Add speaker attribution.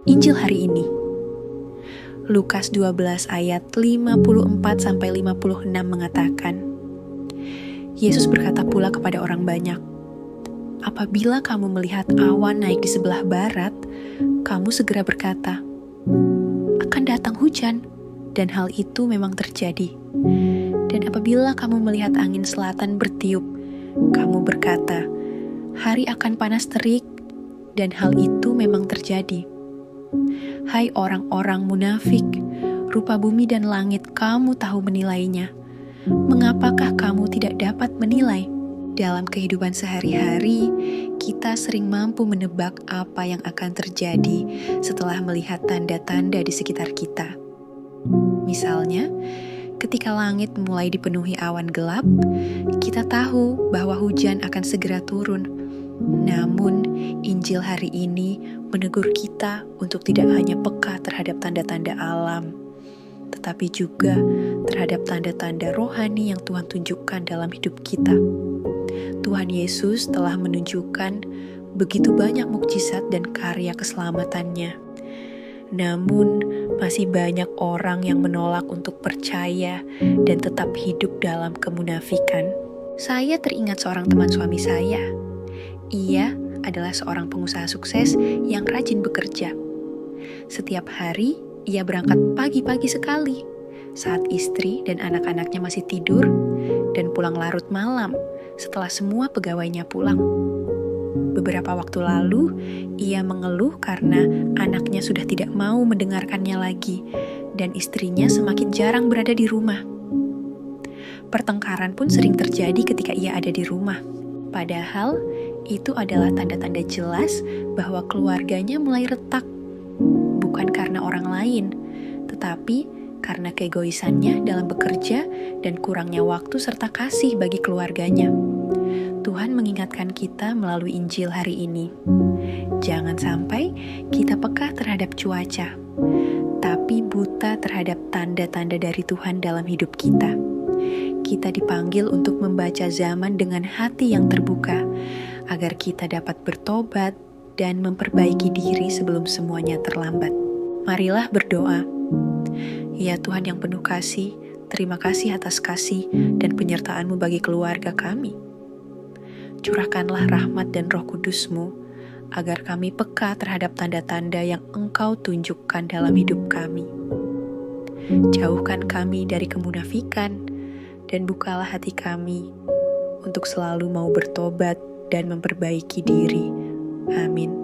Speaker 1: Injil hari ini, Lukas 12 ayat 54-56 mengatakan, Yesus berkata pula kepada orang banyak, apabila kamu melihat awan naik di sebelah barat, kamu segera berkata, akan datang hujan, dan hal itu memang terjadi. Dan apabila kamu melihat angin selatan bertiup, kamu berkata, hari akan panas terik, dan hal itu memang terjadi. Hai orang-orang munafik, rupa bumi dan langit kamu tahu menilainya. Mengapakah kamu tidak dapat menilai? Dalam kehidupan sehari-hari, kita sering mampu menebak apa yang akan terjadi setelah melihat tanda-tanda di sekitar kita. Misalnya, ketika langit mulai dipenuhi awan gelap, kita tahu bahwa hujan akan segera turun. Namun, Injil hari ini menegur kita untuk tidak hanya peka terhadap tanda-tanda alam, tetapi juga terhadap tanda-tanda rohani yang Tuhan tunjukkan dalam hidup kita. Tuhan Yesus telah menunjukkan begitu banyak mukjizat dan karya keselamatannya. Namun, masih banyak orang yang menolak untuk percaya dan tetap hidup dalam kemunafikan. Saya teringat seorang teman suami saya. Ia adalah seorang pengusaha sukses yang rajin bekerja. Setiap hari, ia berangkat pagi-pagi sekali, saat istri dan anak-anaknya masih tidur, dan pulang larut malam setelah semua pegawainya pulang. Beberapa waktu lalu, ia mengeluh karena anaknya sudah tidak mau mendengarkannya lagi, dan istrinya semakin jarang berada di rumah. Pertengkaran pun sering terjadi ketika ia ada di rumah. Padahal, itu adalah tanda-tanda jelas bahwa keluarganya mulai retak. Bukan karena orang lain, tetapi karena keegoisannya dalam bekerja dan kurangnya waktu serta kasih bagi keluarganya. Tuhan mengingatkan kita melalui Injil hari ini. Jangan sampai kita peka terhadap cuaca, tapi buta terhadap tanda-tanda dari Tuhan dalam hidup kita. Kita dipanggil untuk membaca zaman dengan hati yang terbuka, agar kita dapat bertobat dan memperbaiki diri sebelum semuanya terlambat. Marilah berdoa. Ya Tuhan yang penuh kasih, terima kasih atas kasih dan penyertaan-Mu bagi keluarga kami. Curahkanlah rahmat dan Roh Kudus-Mu, agar kami peka terhadap tanda-tanda yang Engkau tunjukkan dalam hidup kami. Jauhkan kami dari kemunafikan, dan bukalah hati kami untuk selalu mau bertobat dan memperbaiki diri. Amin.